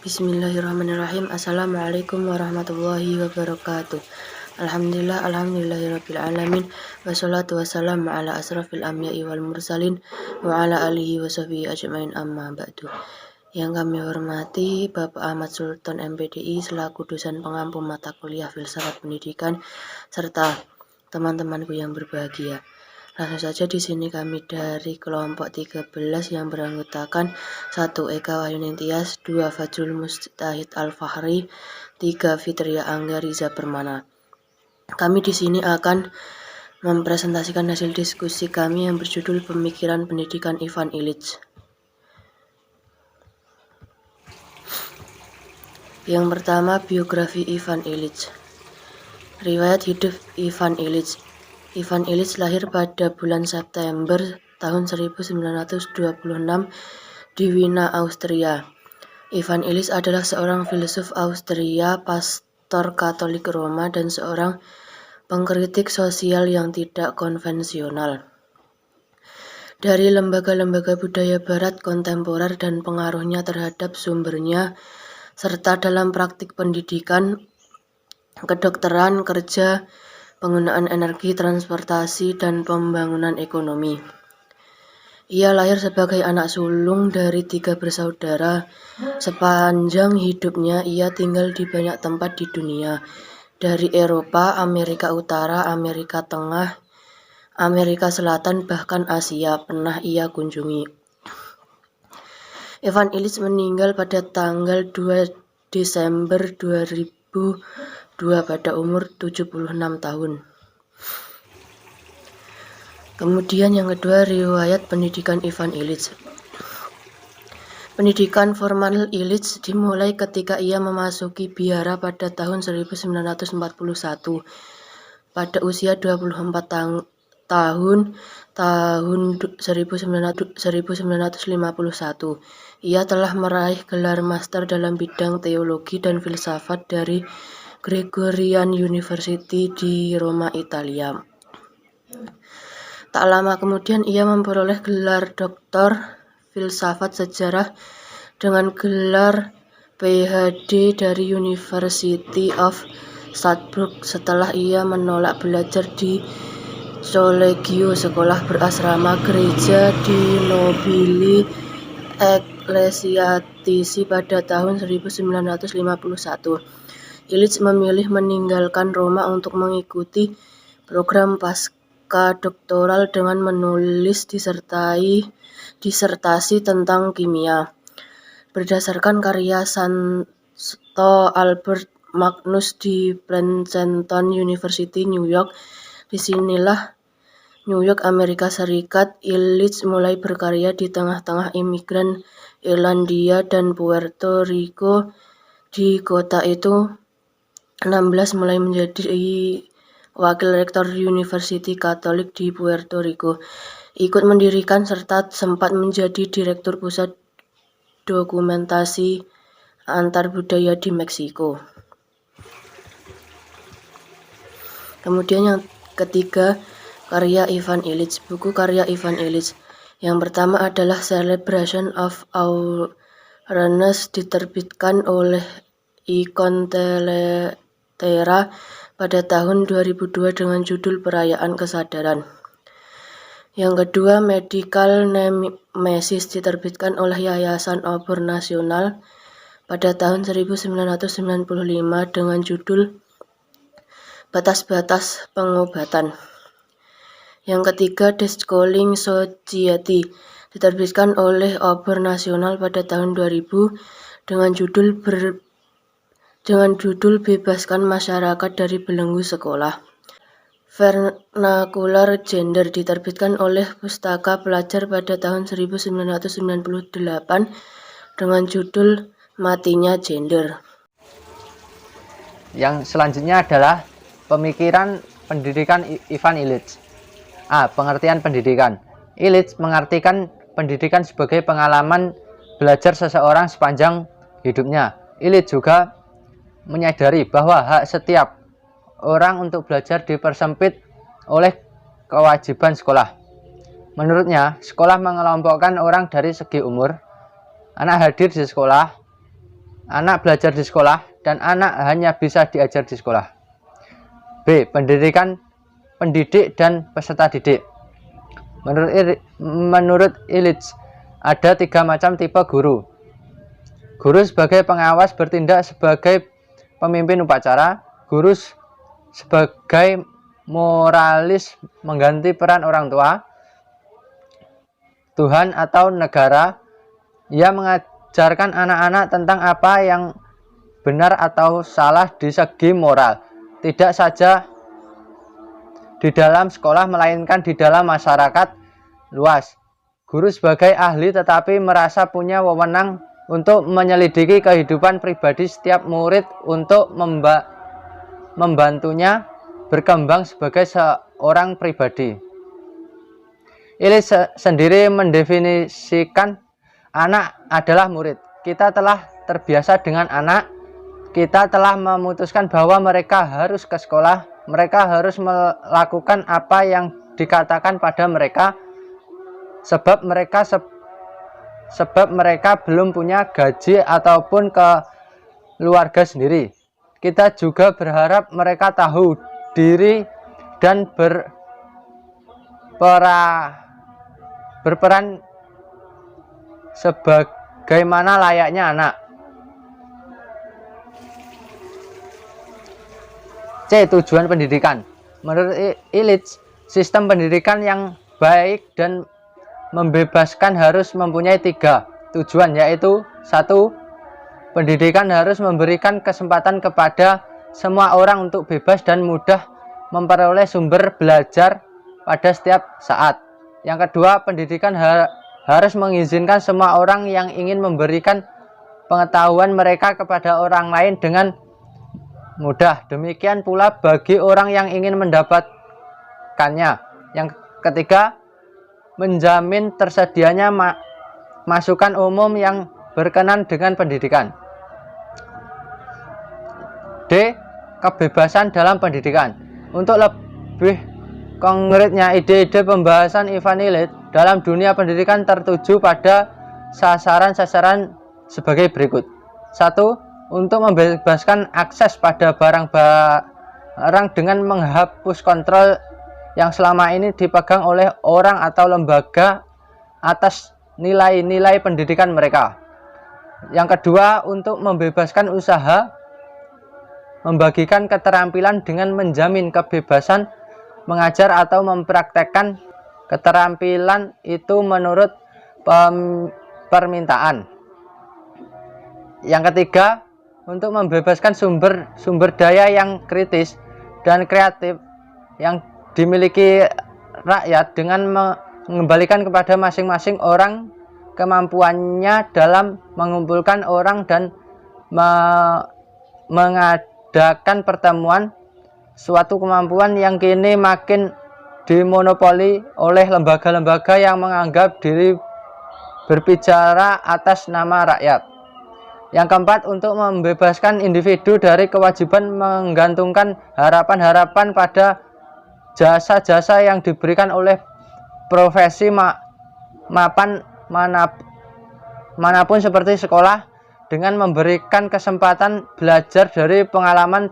Bismillahirrahmanirrahim. Assalamualaikum warahmatullahi wabarakatuh. Alhamdulillahirabbil alamin. Wassalatu wassalamu ala asrafil anbiya'i wal mursalin wa ala alihi washabihi ajmain, amma ba'du. Yang kami hormati Bapak Ahmad Sultan MPDI selaku dosen pengampu mata kuliah Filsafat Pendidikan serta teman-temanku yang berbahagia. Langsung saja di sini kami dari kelompok 13 yang beranggotakan 1. Eka Wahyuningtyas, 2. Fajrul Mustahid Al-Fahri, 3. Fitria Angga Riza Permana. Kami di sini akan mempresentasikan hasil diskusi kami yang berjudul Pemikiran Pendidikan Ivan Illich. Yang pertama, biografi Ivan Illich. Riwayat hidup Ivan Illich. Ivan Illich lahir pada bulan September tahun 1926 di Wina, Austria. Ivan Illich adalah seorang filsuf Austria, pastor Katolik Roma, dan seorang pengkritik sosial yang tidak konvensional. Dari lembaga-lembaga budaya barat kontemporer dan pengaruhnya terhadap sumbernya, serta dalam praktik pendidikan, kedokteran, kerja, penggunaan energi, transportasi, dan pembangunan ekonomi. Ia lahir sebagai anak sulung dari 3 bersaudara. Sepanjang hidupnya, ia tinggal di banyak tempat di dunia, dari Eropa, Amerika Utara, Amerika Tengah, Amerika Selatan, bahkan Asia pernah ia kunjungi. Ivan Illich meninggal pada tanggal 2 Desember 2002 pada umur 76 tahun. Kemudian yang kedua, riwayat pendidikan Ivan Illich. Pendidikan formal Illich dimulai ketika ia memasuki biara pada tahun 1941. Pada usia 24 tahun 1951, ia telah meraih gelar master dalam bidang teologi dan filsafat dari Gregorian University di Roma, Italia. Tak lama kemudian ia memperoleh gelar doktor filsafat sejarah dengan gelar PhD dari University of Salzburg setelah ia menolak belajar di Collegio, sekolah berasrama gereja di Nobili Ecclesiastici pada tahun 1951. Illich memilih meninggalkan Roma untuk mengikuti program pasca-doktoral dengan menulis disertasi tentang kimia. Berdasarkan karya Santo Albert Magnus di Princeton University, New York, disinilah New York, Amerika Serikat, Illich mulai berkarya di tengah-tengah imigran Irlandia dan Puerto Rico. Di kota itu, 16 mulai menjadi wakil rektor University Katolik di Puerto Rico, ikut mendirikan serta sempat menjadi direktur pusat dokumentasi antar budaya di Meksiko. Kemudian yang ketiga, karya Ivan Illich. Buku karya Ivan Illich. Yang pertama adalah Celebration of Awareness, diterbitkan oleh Icon Terra pada tahun 2002 dengan judul Perayaan Kesadaran. Yang kedua, Medical Nemesis, diterbitkan oleh Yayasan Obor Nasional pada tahun 1995 dengan judul Batas-batas Pengobatan. Yang ketiga, The Schooling Society, diterbitkan oleh Obor Nasional pada tahun 2000 dengan judul Bebaskan Masyarakat dari Belenggu Sekolah. Vernacular Gender, diterbitkan oleh Pustaka Pelajar pada tahun 1998 dengan judul Matinya Gender. Yang selanjutnya adalah pemikiran pendidikan Ivan Illich. A. Pengertian pendidikan. Illich mengartikan pendidikan sebagai pengalaman belajar seseorang sepanjang hidupnya. Illich juga menyadari bahwa hak setiap orang untuk belajar dipersempit oleh kewajiban sekolah. Menurutnya, sekolah mengelompokkan orang dari segi umur. Anak hadir di sekolah anak belajar di sekolah dan anak hanya bisa diajar di sekolah. B. Pendidik dan peserta didik. Menurut Illich, ada 3 macam tipe guru. Guru sebagai pengawas bertindak sebagai pemimpin upacara. Guru sebagai moralis mengganti peran orang tua, Tuhan atau negara. Ia mengajarkan anak-anak tentang apa yang benar atau salah di segi moral, tidak saja di dalam sekolah melainkan di dalam masyarakat luas. Guru sebagai ahli tetapi merasa punya wewenang untuk menyelidiki kehidupan pribadi setiap murid untuk membantunya berkembang sebagai seorang pribadi. Illich sendiri mendefinisikan anak adalah murid. Kita telah terbiasa dengan anak. Kita telah memutuskan bahwa mereka harus ke sekolah. Mereka harus melakukan apa yang dikatakan pada mereka, sebab mereka belum punya gaji ataupun keluarga sendiri. Kita juga berharap mereka tahu diri dan berperan sebagaimana layaknya anak. C. Tujuan pendidikan. Menurut Illich, sistem pendidikan yang baik dan membebaskan harus mempunyai 3 tujuan, yaitu 1. Pendidikan harus memberikan kesempatan kepada semua orang untuk bebas dan mudah memperoleh sumber belajar pada setiap saat. Yang kedua, pendidikan harus mengizinkan semua orang yang ingin memberikan pengetahuan mereka kepada orang lain dengan mudah. Demikian pula bagi orang yang ingin mendapatkannya. Yang ketiga, menjamin tersedianya masukan umum yang berkenan dengan pendidikan. D. Kebebasan dalam pendidikan. Untuk lebih konkretnya, ide-ide pembahasan Ivan Illich dalam dunia pendidikan tertuju pada sasaran-sasaran sebagai berikut. 1. Untuk membebaskan akses pada barang-barang dengan menghapus kontrol yang selama ini dipegang oleh orang atau lembaga atas nilai-nilai pendidikan mereka. Yang kedua, untuk membebaskan usaha, membagikan keterampilan dengan menjamin kebebasan mengajar atau mempraktekkan keterampilan itu menurut permintaan. Yang ketiga, untuk membebaskan sumber daya yang kritis dan kreatif yang dimiliki rakyat dengan mengembalikan kepada masing-masing orang kemampuannya dalam mengumpulkan orang dan mengadakan pertemuan, suatu kemampuan yang kini makin dimonopoli oleh lembaga-lembaga yang menganggap diri berbicara atas nama rakyat. Yang keempat, untuk membebaskan individu dari kewajiban menggantungkan harapan-harapan pada jasa-jasa yang diberikan oleh profesi mapan manapun seperti sekolah, dengan memberikan kesempatan belajar dari pengalaman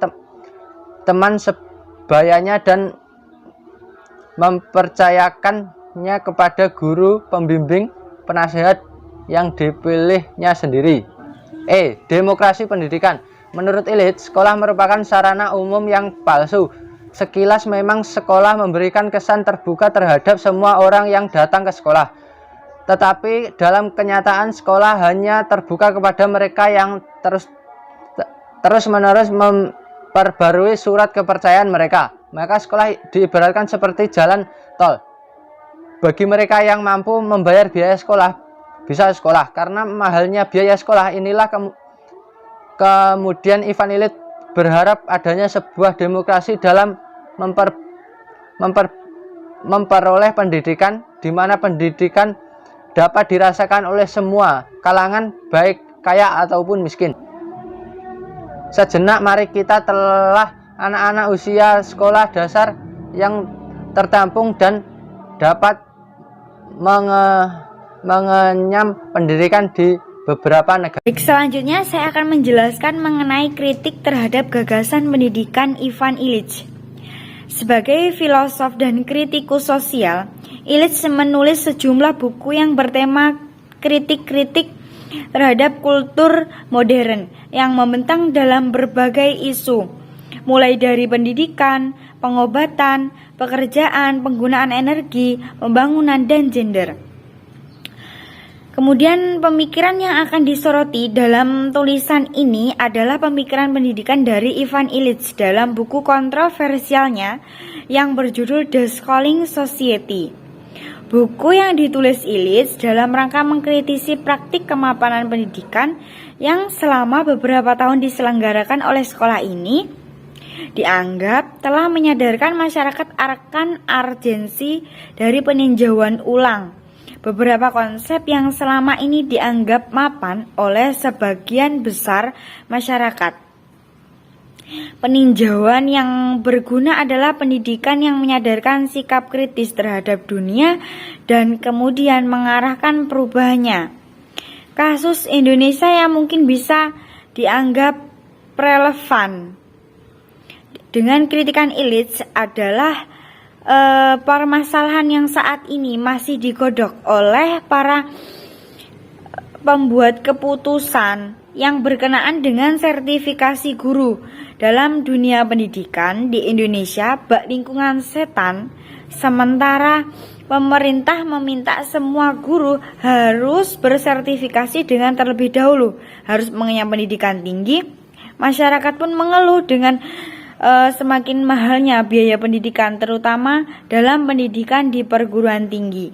teman sebayanya dan mempercayakannya kepada guru pembimbing penasihat yang dipilihnya sendiri. E. Demokrasi pendidikan. Menurut Illich, sekolah merupakan sarana umum yang palsu. Sekilas memang sekolah memberikan kesan terbuka terhadap semua orang yang datang ke sekolah. Tetapi dalam kenyataan sekolah hanya terbuka kepada mereka yang terus-menerus memperbarui surat kepercayaan mereka. Maka sekolah diibaratkan seperti jalan tol. Bagi mereka yang mampu membayar biaya sekolah, bisa sekolah. Karena mahalnya biaya sekolah inilah kemudian Ivan Illich berharap adanya sebuah demokrasi dalam memperoleh pendidikan, di mana pendidikan dapat dirasakan oleh semua kalangan, baik kaya ataupun miskin. Sejenak mari kita telah anak-anak usia sekolah dasar yang tertampung dan dapat mengenyam pendidikan di beberapa negara. Baik, selanjutnya saya akan menjelaskan mengenai kritik terhadap gagasan pendidikan Ivan Illich. Sebagai filosof dan kritikus sosial, Illich menulis sejumlah buku yang bertema kritik-kritik terhadap kultur modern yang membentang dalam berbagai isu, mulai dari pendidikan, pengobatan, pekerjaan, penggunaan energi, pembangunan, dan gender. Kemudian pemikiran yang akan disoroti dalam tulisan ini adalah pemikiran pendidikan dari Ivan Illich dalam buku kontroversialnya yang berjudul The Schooling Society. Buku yang ditulis Illich dalam rangka mengkritisi praktik kemapanan pendidikan yang selama beberapa tahun diselenggarakan oleh sekolah ini dianggap telah menyadarkan masyarakat akan urgensi dari peninjauan ulang beberapa konsep yang selama ini dianggap mapan oleh sebagian besar masyarakat. Peninjauan yang berguna adalah pendidikan yang menyadarkan sikap kritis terhadap dunia dan kemudian mengarahkan perubahannya. Kasus Indonesia yang mungkin bisa dianggap relevan dengan kritikan Illich adalah permasalahan yang saat ini masih digodok oleh para pembuat keputusan yang berkenaan dengan sertifikasi guru dalam dunia pendidikan di Indonesia bak lingkungan setan, sementara pemerintah meminta semua guru harus bersertifikasi dengan terlebih dahulu, harus mengenyam pendidikan tinggi. Masyarakat pun mengeluh dengan semakin mahalnya biaya pendidikan, terutama dalam pendidikan di perguruan tinggi.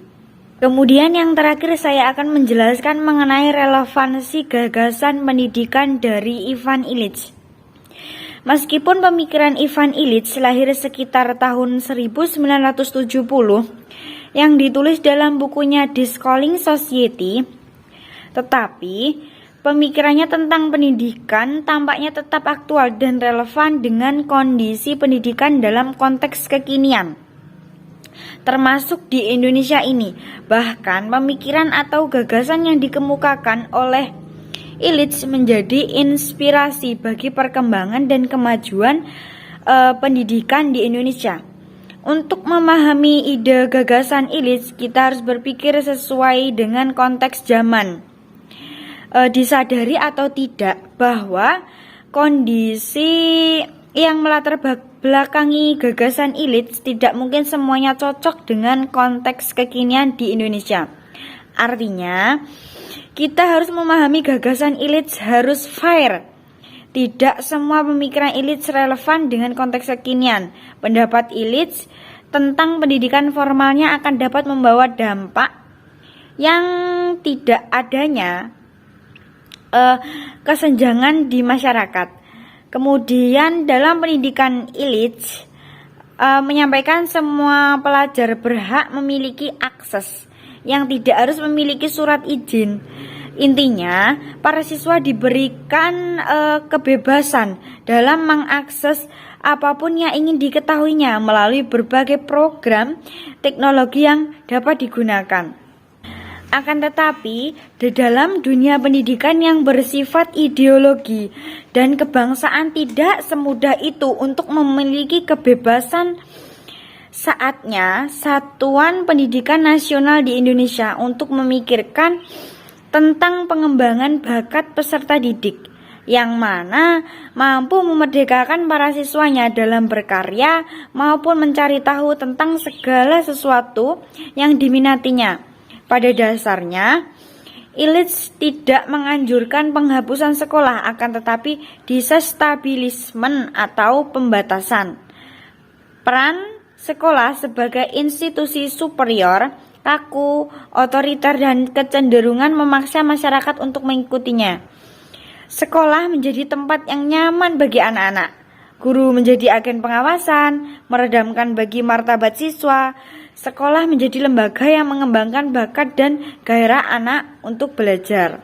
Kemudian yang terakhir saya akan menjelaskan mengenai relevansi gagasan pendidikan dari Ivan Illich. Meskipun pemikiran Ivan Illich lahir sekitar tahun 1970 yang ditulis dalam bukunya The Schooling Society, tetapi pemikirannya tentang pendidikan tampaknya tetap aktual dan relevan dengan kondisi pendidikan dalam konteks kekinian, termasuk di Indonesia ini. Bahkan pemikiran atau gagasan yang dikemukakan oleh Illich menjadi inspirasi bagi perkembangan dan kemajuan pendidikan di Indonesia. Untuk memahami ide gagasan Illich, kita harus berpikir sesuai dengan konteks zaman. Disadari atau tidak bahwa kondisi yang melatar belakangi gagasan Illich tidak mungkin semuanya cocok dengan konteks kekinian di Indonesia. Artinya, kita harus memahami gagasan Illich harus fair. Tidak semua pemikiran Illich relevan dengan konteks kekinian. Pendapat Illich tentang pendidikan formalnya akan dapat membawa dampak yang tidak adanya kesenjangan di masyarakat. Kemudian dalam pendidikan Illich menyampaikan semua pelajar berhak memiliki akses yang tidak harus memiliki surat izin. Intinya, para siswa diberikan kebebasan dalam mengakses apapun yang ingin diketahuinya melalui berbagai program teknologi yang dapat digunakan. Akan tetapi, di dalam dunia pendidikan yang bersifat ideologi dan kebangsaan tidak semudah itu untuk memiliki kebebasan. Saatnya Satuan Pendidikan Nasional di Indonesia untuk memikirkan tentang pengembangan bakat peserta didik yang mana mampu memerdekakan para siswanya dalam berkarya maupun mencari tahu tentang segala sesuatu yang diminatinya. Pada dasarnya, Illich tidak menganjurkan penghapusan sekolah, akan tetapi disestabilismen atau pembatasan. Peran sekolah sebagai institusi superior, kaku, otoriter, dan kecenderungan memaksa masyarakat untuk mengikutinya. Sekolah menjadi tempat yang nyaman bagi anak-anak. Guru menjadi agen pengawasan, meredamkan bagi martabat siswa. Sekolah menjadi lembaga yang mengembangkan bakat dan gairah anak untuk belajar.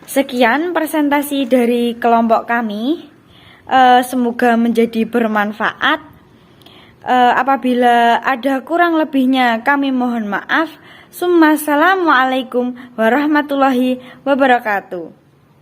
Sekian presentasi dari kelompok kami. Semoga menjadi bermanfaat. Apabila ada kurang lebihnya kami mohon maaf. Assalamualaikum warahmatullahi wabarakatuh.